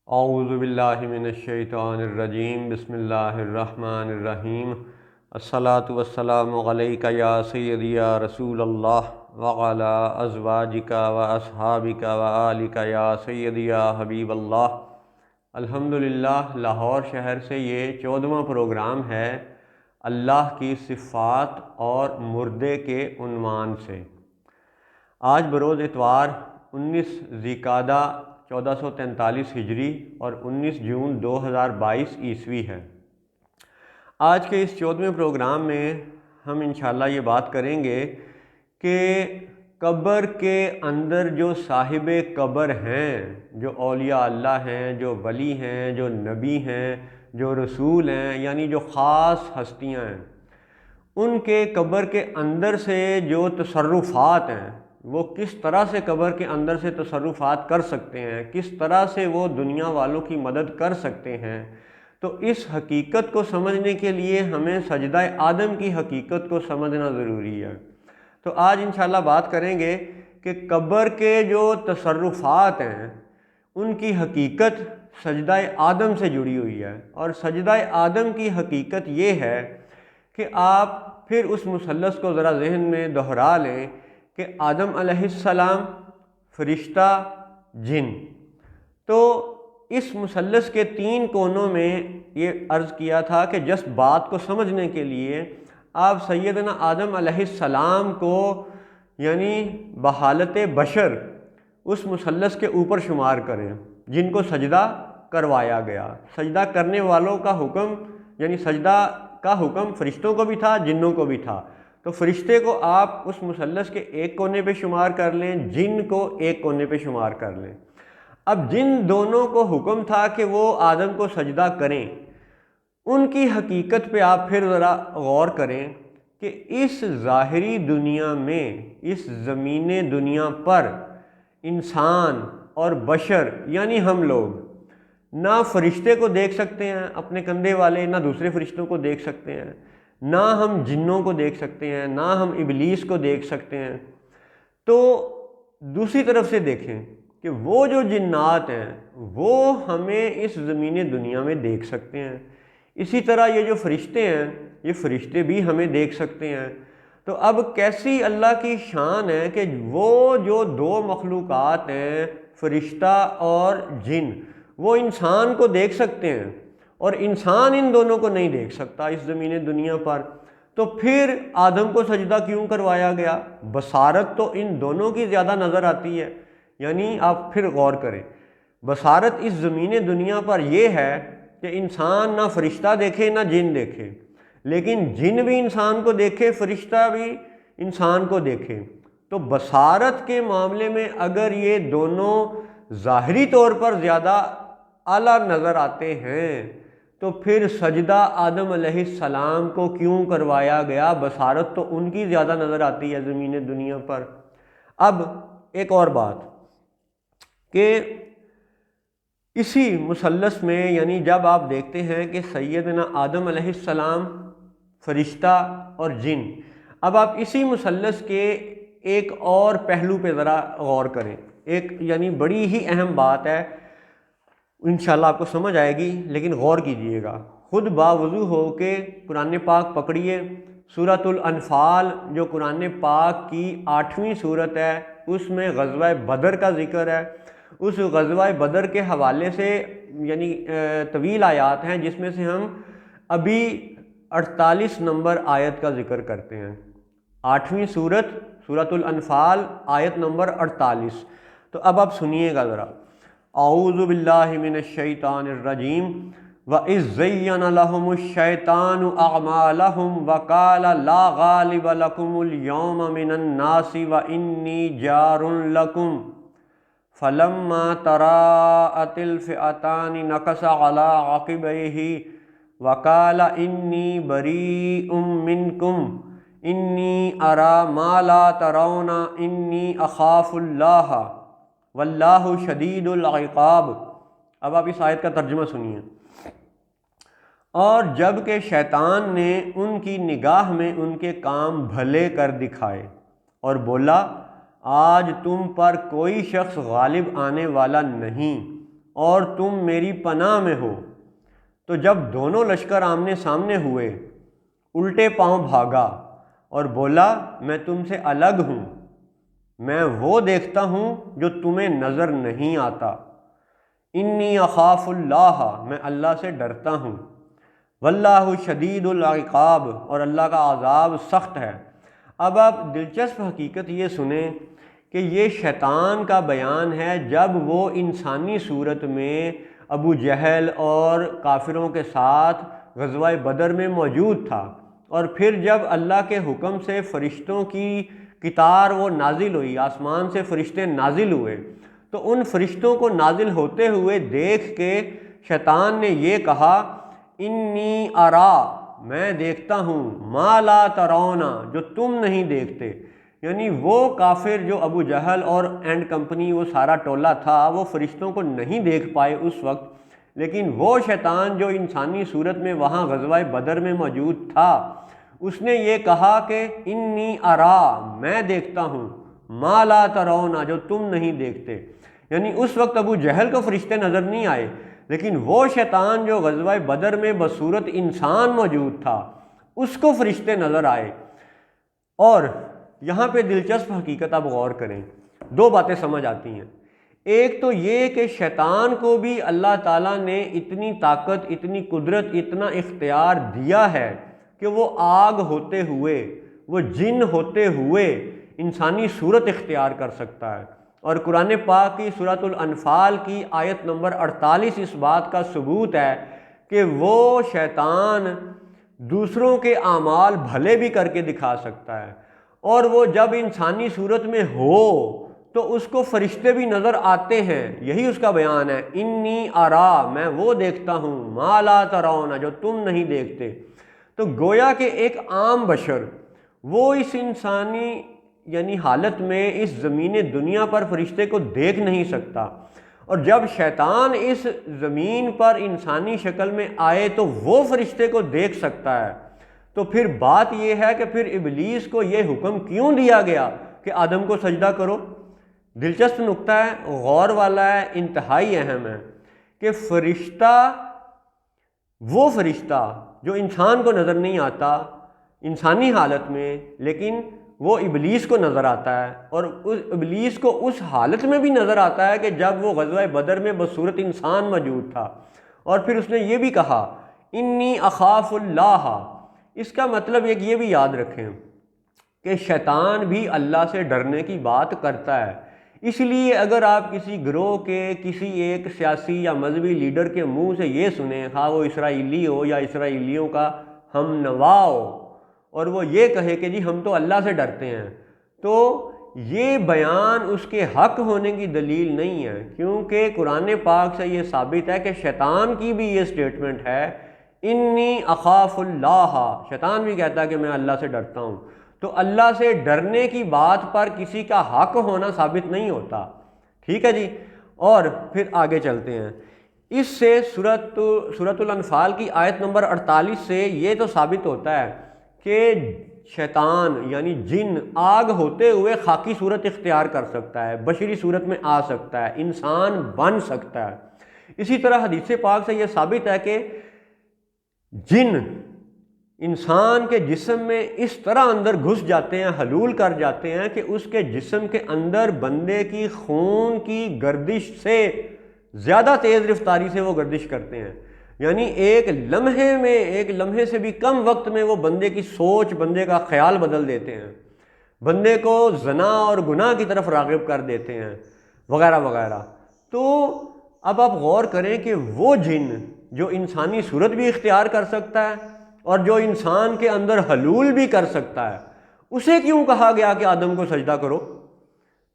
اعوذ باللہ من الشیطان الرجیم، بسم اللہ الرحمن الرحیم۔ الصلاۃ والسلام علیک یا سیدی یا رسول اللہ وعلی ازواجک و اصحابک و آلک یا سیدی یا حبیب اللہ۔ الحمدللہ، لاہور شہر سے یہ 14واں پروگرام ہے اللہ کی صفات اور مردے کے عنوان سے۔ آج بروز اتوار 19 ذی-القعدہ 1443 ہجری اور 19 جون 2022 عیسوی ہے۔ آج کے اس 14ویں پروگرام میں ہم انشاءاللہ یہ بات کریں گے کہ قبر کے اندر جو صاحب قبر ہیں، جو اولیاء اللہ ہیں، جو ولی ہیں، جو نبی ہیں، جو رسول ہیں، یعنی جو خاص ہستیاں ہیں، ان کے قبر کے اندر سے جو تصرفات ہیں، وہ کس طرح سے قبر کے اندر سے تصرفات کر سکتے ہیں، کس طرح سے وہ دنیا والوں کی مدد کر سکتے ہیں۔ تو اس حقیقت کو سمجھنے کے لیے ہمیں سجدہ آدم کی حقیقت کو سمجھنا ضروری ہے۔ تو آج انشاءاللہ بات کریں گے کہ قبر کے جو تصرفات ہیں ان کی حقیقت سجدہ آدم سے جڑی ہوئی ہے، اور سجدہ آدم کی حقیقت یہ ہے کہ آپ پھر اس مثلث کو ذرا ذہن میں دہرا لیں کہ آدم علیہ السلام، فرشتہ، جن۔ تو اس مثلث کے 3 کونوں میں یہ عرض کیا تھا کہ جس بات کو سمجھنے کے لیے آپ سیدنا آدم علیہ السلام کو یعنی بحالت بشر اس مثلث کے اوپر شمار کریں، جن کو سجدہ کروایا گیا۔ سجدہ کرنے والوں کا حکم یعنی سجدہ کا حکم فرشتوں کو بھی تھا، جنوں کو بھی تھا۔ تو فرشتے کو آپ اس مثلث کے ایک کونے پہ شمار کر لیں، جن کو ایک کونے پہ شمار کر لیں۔ اب جن دونوں کو حکم تھا کہ وہ آدم کو سجدہ کریں، ان کی حقیقت پہ آپ پھر ذرا غور کریں کہ اس ظاہری دنیا میں، اس زمین دنیا پر انسان اور بشر یعنی ہم لوگ نہ فرشتے کو دیکھ سکتے ہیں اپنے کندھے والے، نہ دوسرے فرشتوں کو دیکھ سکتے ہیں، نہ ہم جنوں کو دیکھ سکتے ہیں، نہ ہم ابلیس کو دیکھ سکتے ہیں۔ تو دوسری طرف سے دیکھیں کہ وہ جو جنات ہیں وہ ہمیں اس زمین دنیا میں دیکھ سکتے ہیں، اسی طرح یہ جو فرشتے ہیں یہ فرشتے بھی ہمیں دیکھ سکتے ہیں۔ تو اب کیسی اللہ کی شان ہے کہ وہ جو 2 مخلوقات ہیں، فرشتہ اور جن، وہ انسان کو دیکھ سکتے ہیں اور انسان ان دونوں کو نہیں دیکھ سکتا اس زمین دنیا پر۔ تو پھر آدم کو سجدہ کیوں کروایا گیا؟ بصارت تو ان دونوں کی زیادہ نظر آتی ہے، یعنی آپ پھر غور کریں، بصارت اس زمین دنیا پر یہ ہے کہ انسان نہ فرشتہ دیکھے نہ جن دیکھے، لیکن جن بھی انسان کو دیکھے، فرشتہ بھی انسان کو دیکھے۔ تو بصارت کے معاملے میں اگر یہ دونوں ظاہری طور پر زیادہ اعلیٰ نظر آتے ہیں تو پھر سجدہ آدم علیہ السلام کو کیوں کروایا گیا؟ بصارت تو ان کی زیادہ نظر آتی ہے زمین دنیا پر۔ اب ایک اور بات کہ اسی مثلث میں یعنی جب آپ دیکھتے ہیں کہ سیدنا آدم علیہ السلام، فرشتہ اور جن، اب آپ اسی مثلث کے ایک اور پہلو پہ ذرا غور کریں۔ ایک یعنی بڑی ہی اہم بات ہے، انشاءاللہ آپ کو سمجھ آئے گی، لیکن غور کیجئے گا، خود باوضو ہو کے قرآن پاک پکڑیے۔ سورۃ الانفال جو قرآن پاک کی 8ویں سورت ہے، اس میں غزوہ بدر کا ذکر ہے۔ اس غزوہ بدر کے حوالے سے یعنی طویل آیات ہیں، جس میں سے ہم ابھی 48 نمبر آیت کا ذکر کرتے ہیں۔ 8ویں سورت سورۃ الانفال آیت نمبر 48۔ تو اب آپ سنیے گا ذرا۔ اعوذ باللہ من الشیطان الرجیم وَإِذْ زَيَّنَ لَهُمُ الشَّيْطَانُ أَعْمَالَهُمْ وَقَالَ لَا غَالِبَ لَكُمُ الْيَوْمَ مِنَ النَّاسِ وَإِنِّي جَارٌ لَكُمْ فَلَمَّا تَرَاءَتِ الْفِئَتَانِ نَكَصَ عَلَىٰ عَقِبَيْهِ وَقَالَ إِنِّي بَرِيءٌ مِّنكُمْ إِنِّي أَرَىٰ مَا لَا تَرَوْنَ إِنِّي أَخَافُ اللَّهَ وَاللَّهُ شَدِيدُ الْعِقَابِ۔ اب آپ اس آیت کا ترجمہ سنیے۔ اور جب کہ شیطان نے ان کی نگاہ میں ان کے کام بھلے کر دکھائے اور بولا، آج تم پر کوئی شخص غالب آنے والا نہیں، اور تم میری پناہ میں ہو۔ تو جب دونوں لشکر آمنے سامنے ہوئے، الٹے پاؤں بھاگا اور بولا میں تم سے الگ ہوں، میں وہ دیکھتا ہوں جو تمہیں نظر نہیں آتا۔ انی اخاف اللہ، میں اللہ سے ڈرتا ہوں۔ واللہ شدید العقاب، اور اللہ کا عذاب سخت ہے۔ اب آپ دلچسپ حقیقت یہ سنیں کہ یہ شیطان کا بیان ہے جب وہ انسانی صورت میں ابو جہل اور کافروں کے ساتھ غزوہ بدر میں موجود تھا، اور پھر جب اللہ کے حکم سے فرشتوں کی قطار وہ نازل ہوئی، آسمان سے فرشتے نازل ہوئے، تو ان فرشتوں کو نازل ہوتے ہوئے دیکھ کے شیطان نے یہ کہا انی ارا، میں دیکھتا ہوں، ما لا ترونا، جو تم نہیں دیکھتے۔ یعنی وہ کافر جو ابو جہل اور اینڈ کمپنی، وہ سارا ٹولہ تھا، وہ فرشتوں کو نہیں دیکھ پائے اس وقت، لیکن وہ شیطان جو انسانی صورت میں وہاں غزوہ بدر میں موجود تھا، اس نے یہ کہا کہ انی ارا، میں دیکھتا ہوں، ما لا ترونا، جو تم نہیں دیکھتے۔ یعنی اس وقت ابو جہل کو فرشتے نظر نہیں آئے، لیکن وہ شیطان جو غزوہ بدر میں بصورت انسان موجود تھا، اس کو فرشتے نظر آئے۔ اور یہاں پہ دلچسپ حقیقت آپ غور کریں، دو باتیں سمجھ آتی ہیں۔ ایک تو یہ کہ شیطان کو بھی اللہ تعالیٰ نے اتنی طاقت، اتنی قدرت، اتنا اختیار دیا ہے کہ وہ آگ ہوتے ہوئے، وہ جن ہوتے ہوئے انسانی صورت اختیار کر سکتا ہے۔ اور قرآن پاک کی سورۃ الانفال کی آیت نمبر 48 اس بات کا ثبوت ہے کہ وہ شیطان دوسروں کے اعمال بھلے بھی کر کے دکھا سکتا ہے، اور وہ جب انسانی صورت میں ہو تو اس کو فرشتے بھی نظر آتے ہیں۔ یہی اس کا بیان ہے، انی ارا، میں وہ دیکھتا ہوں، ما لا ترون، جو تم نہیں دیکھتے۔ تو گویا کہ ایک عام بشر وہ اس انسانی یعنی حالت میں اس زمین دنیا پر فرشتے کو دیکھ نہیں سکتا، اور جب شیطان اس زمین پر انسانی شکل میں آئے تو وہ فرشتے کو دیکھ سکتا ہے۔ تو پھر بات یہ ہے کہ پھر ابلیس کو یہ حکم کیوں دیا گیا کہ آدم کو سجدہ کرو؟ دلچسپ نقطہ ہے، غور والا ہے، انتہائی اہم ہے کہ وہ فرشتہ جو انسان کو نظر نہیں آتا انسانی حالت میں، لیکن وہ ابلیس کو نظر آتا ہے، اور اس ابلیس کو اس حالت میں بھی نظر آتا ہے کہ جب وہ غزوہ بدر میں بصورت انسان موجود تھا۔ اور پھر اس نے یہ بھی کہا انی اخاف اللہ۔ اس کا مطلب یہ بھی یاد رکھیں کہ شیطان بھی اللہ سے ڈرنے کی بات کرتا ہے۔ اس لیے اگر آپ کسی گروہ کے کسی ایک سیاسی یا مذہبی لیڈر کے منہ سے یہ سنیں، خواہ وہ اسرائیلی ہو یا اسرائیلیوں کا ہم نوا ہو، اور وہ یہ کہے کہ جی ہم تو اللہ سے ڈرتے ہیں، تو یہ بیان اس کے حق ہونے کی دلیل نہیں ہے، کیونکہ قرآن پاک سے یہ ثابت ہے کہ شیطان کی بھی یہ سٹیٹمنٹ ہے انی اخاف اللہ۔ شیطان بھی کہتا ہے کہ میں اللہ سے ڈرتا ہوں۔ تو اللہ سے ڈرنے کی بات پر کسی کا حق ہونا ثابت نہیں ہوتا، ٹھیک ہے جی۔ اور پھر آگے چلتے ہیں، اس سے سورۃ الانفال کی آیت نمبر 48 سے یہ تو ثابت ہوتا ہے کہ شیطان یعنی جن آگ ہوتے ہوئے خاکی صورت اختیار کر سکتا ہے، بشری صورت میں آ سکتا ہے، انسان بن سکتا ہے۔ اسی طرح حدیث پاک سے یہ ثابت ہے کہ جن انسان کے جسم میں اس طرح اندر گھس جاتے ہیں، حلول کر جاتے ہیں کہ اس کے جسم کے اندر بندے کی خون کی گردش سے زیادہ تیز رفتاری سے وہ گردش کرتے ہیں، یعنی ایک لمحے سے بھی کم وقت میں وہ بندے کی سوچ، بندے کا خیال بدل دیتے ہیں، بندے کو زنا اور گناہ کی طرف راغب کر دیتے ہیں، وغیرہ وغیرہ۔ تو اب آپ غور کریں کہ وہ جن جو انسانی صورت بھی اختیار کر سکتا ہے اور جو انسان کے اندر حلول بھی کر سکتا ہے، اسے کیوں کہا گیا کہ آدم کو سجدہ کرو؟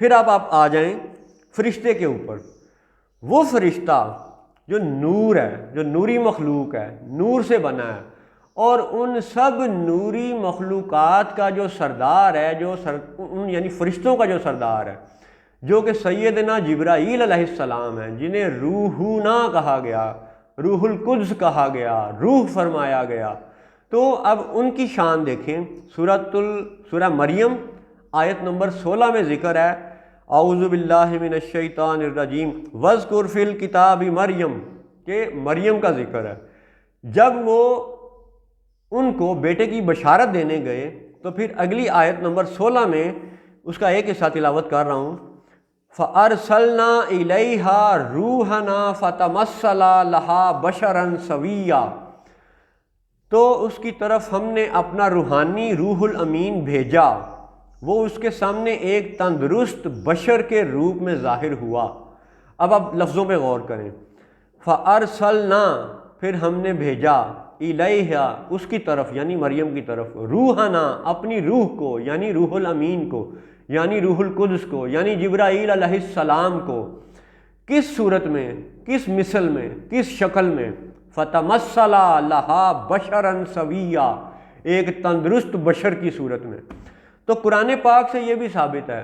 پھر آپ آ جائیں فرشتے کے اوپر۔ وہ فرشتہ جو نور ہے، جو نوری مخلوق ہے، نور سے بنا ہے، اور ان سب نوری مخلوقات کا جو سردار ہے، یعنی فرشتوں کا جو سردار ہے، جو کہ سیدنا جبرائیل علیہ السلام ہیں، جنہیں روحنا کہا گیا، روح القدس کہا گیا، روح فرمایا گیا۔ تو اب ان کی شان دیکھیں، سورہ مریم آیت نمبر 16 میں ذکر ہے، اعوذ باللہ من الشیطان الرجیم واذکر فی الکتاب مریم، کہ مریم کا ذکر ہے۔ جب وہ ان کو بیٹے کی بشارت دینے گئے تو پھر اگلی آیت نمبر 16 میں اس کا ایک حصہ تلاوت کر رہا ہوں۔ فَأَرْسَلْنَا إِلَيْهَا رُوحَنَا فَتَمَثَّلَ لَهَا بَشَرًا سَوِيًّا، تو اس کی طرف ہم نے اپنا روحانی روح الامین بھیجا، وہ اس کے سامنے ایک تندرست بشر کے روپ میں ظاہر ہوا۔ اب آپ لفظوں پہ غور کریں۔ فَأَرْسَلْنَا، پھر ہم نے بھیجا، الیہا، اس کی طرف یعنی مریم کی طرف، روحنا، اپنی روح کو یعنی روح الامین کو یعنی روح القدس کو یعنی جبرائیل علیہ السلام کو، کس صورت میں، کس مثل میں، کس شکل میں؟ فتمثل لہا بشرا سویا، ایک تندرست بشر کی صورت میں۔ تو قرآن پاک سے یہ بھی ثابت ہے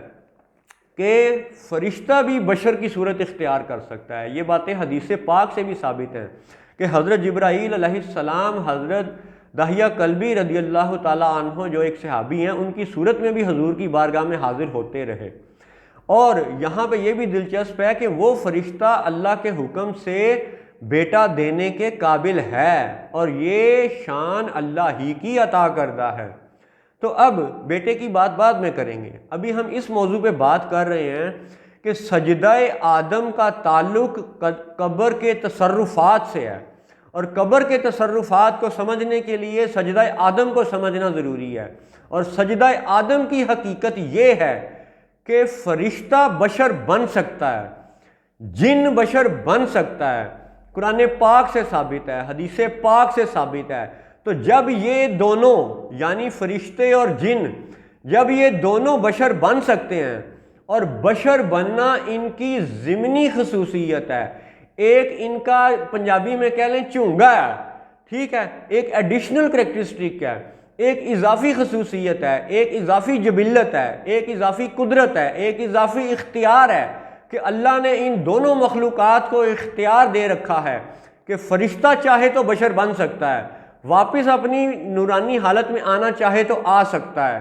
کہ فرشتہ بھی بشر کی صورت اختیار کر سکتا ہے۔ یہ باتیں حدیث پاک سے بھی ثابت ہیں کہ حضرت جبرائیل علیہ السلام حضرت داہیہ کلبی رضی اللہ تعالیٰ عنہ جو ایک صحابی ہیں، ان کی صورت میں بھی حضور کی بارگاہ میں حاضر ہوتے رہے۔ اور یہاں پہ یہ بھی دلچسپ ہے کہ وہ فرشتہ اللہ کے حکم سے بیٹا دینے کے قابل ہے، اور یہ شان اللہ ہی کی عطا کردہ ہے۔ تو اب بیٹے کی بات بعد میں کریں گے، ابھی ہم اس موضوع پہ بات کر رہے ہیں کہ سجدہ آدم کا تعلق قبر کے تصرفات سے ہے، اور قبر کے تصرفات کو سمجھنے کے لیے سجدہ آدم کو سمجھنا ضروری ہے۔ اور سجدہ آدم کی حقیقت یہ ہے کہ فرشتہ بشر بن سکتا ہے، جن بشر بن سکتا ہے، قرآن پاک سے ثابت ہے، حدیث پاک سے ثابت ہے۔ تو جب یہ دونوں یعنی فرشتے اور جن، جب یہ دونوں بشر بن سکتے ہیں، اور بشر بننا ان کی ضمنی خصوصیت ہے، ایک ان کا پنجابی میں کہہ لیں چونگا ہے، ٹھیک ہے، ایک ایڈیشنل کریکٹرسٹک ہے، ایک اضافی خصوصیت ہے، ایک اضافی جبلت ہے، ایک اضافی قدرت ہے، ایک اضافی اختیار ہے کہ اللہ نے ان دونوں مخلوقات کو اختیار دے رکھا ہے کہ فرشتہ چاہے تو بشر بن سکتا ہے، واپس اپنی نورانی حالت میں آنا چاہے تو آ سکتا ہے،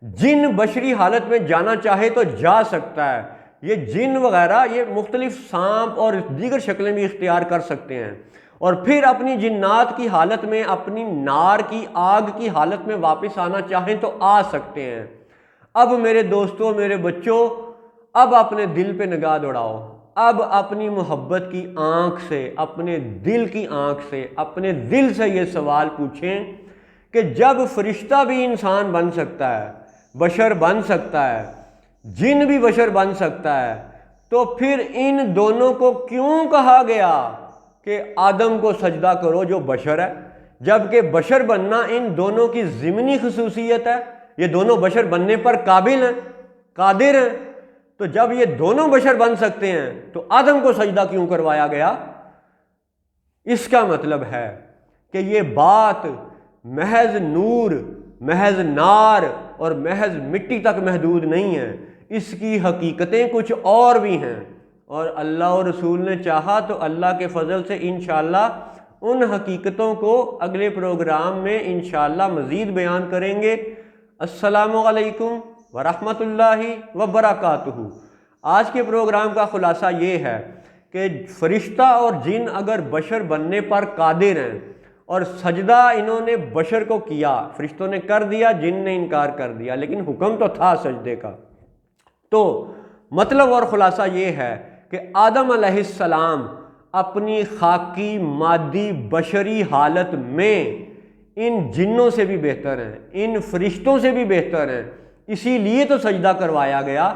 جن بشری حالت میں جانا چاہے تو جا سکتا ہے۔ یہ جن وغیرہ یہ مختلف سانپ اور دیگر شکلیں بھی اختیار کر سکتے ہیں، اور پھر اپنی جنات کی حالت میں، اپنی نار کی آگ کی حالت میں واپس آنا چاہیں تو آ سکتے ہیں۔ اب میرے دوستوں، میرے بچوں، اب اپنے دل پہ نگاہ دوڑاؤ، اب اپنی محبت کی آنکھ سے، اپنے دل کی آنکھ سے، اپنے دل سے یہ سوال پوچھیں کہ جب فرشتہ بھی انسان بن سکتا ہے، بشر بن سکتا ہے، جن بھی بشر بن سکتا ہے، تو پھر ان دونوں کو کیوں کہا گیا کہ آدم کو سجدہ کرو جو بشر ہے، جبکہ بشر بننا ان دونوں کی ضمنی خصوصیت ہے، یہ دونوں بشر بننے پر قابل ہیں، قادر ہیں۔ تو جب یہ دونوں بشر بن سکتے ہیں تو آدم کو سجدہ کیوں کروایا گیا؟ اس کا مطلب ہے کہ یہ بات محض نور، محض نار اور محض مٹی تک محدود نہیں ہے، اس کی حقیقتیں کچھ اور بھی ہیں، اور اللہ اور رسول نے چاہا تو اللہ کے فضل سے انشاءاللہ ان حقیقتوں کو اگلے پروگرام میں انشاءاللہ مزید بیان کریں گے۔ السلام علیکم ورحمۃ اللہ وبرکاتہ۔ آج کے پروگرام کا خلاصہ یہ ہے کہ فرشتہ اور جن اگر بشر بننے پر قادر ہیں، اور سجدہ انہوں نے بشر کو کیا، فرشتوں نے کر دیا، جن نے انکار کر دیا، لیکن حکم تو تھا سجدے کا۔ تو مطلب اور خلاصہ یہ ہے کہ آدم علیہ السلام اپنی خاکی مادی بشری حالت میں ان جنوں سے بھی بہتر ہیں، ان فرشتوں سے بھی بہتر ہیں، اسی لیے تو سجدہ کروایا گیا۔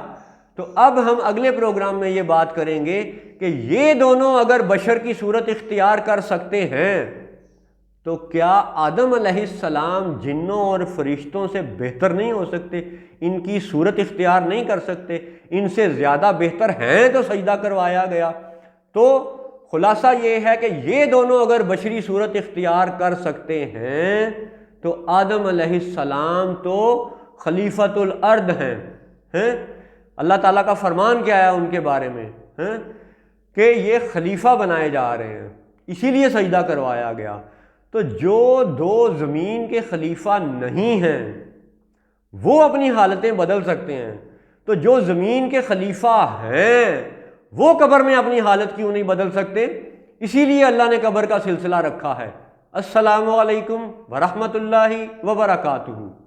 تو اب ہم اگلے پروگرام میں یہ بات کریں گے کہ یہ دونوں اگر بشر کی صورت اختیار کر سکتے ہیں تو کیا آدم علیہ السلام جنوں اور فرشتوں سے بہتر نہیں ہو سکتے؟ ان کی صورت اختیار نہیں کر سکتے؟ ان سے زیادہ بہتر ہیں تو سجدہ کروایا گیا۔ تو خلاصہ یہ ہے کہ یہ دونوں اگر بشری صورت اختیار کر سکتے ہیں تو آدم علیہ السلام تو خلیفۃ الارض ہیں۔ اللہ تعالیٰ کا فرمان کیا ہے ان کے بارے میں کہ یہ خلیفہ بنائے جا رہے ہیں، اسی لیے سجدہ کروایا گیا۔ تو جو دو زمین کے خلیفہ نہیں ہیں وہ اپنی حالتیں بدل سکتے ہیں، تو جو زمین کے خلیفہ ہیں وہ قبر میں اپنی حالت کیوں نہیں بدل سکتے؟ اسی لیے اللہ نے قبر کا سلسلہ رکھا ہے۔ السلام علیکم ورحمۃ اللہ وبرکاتہ۔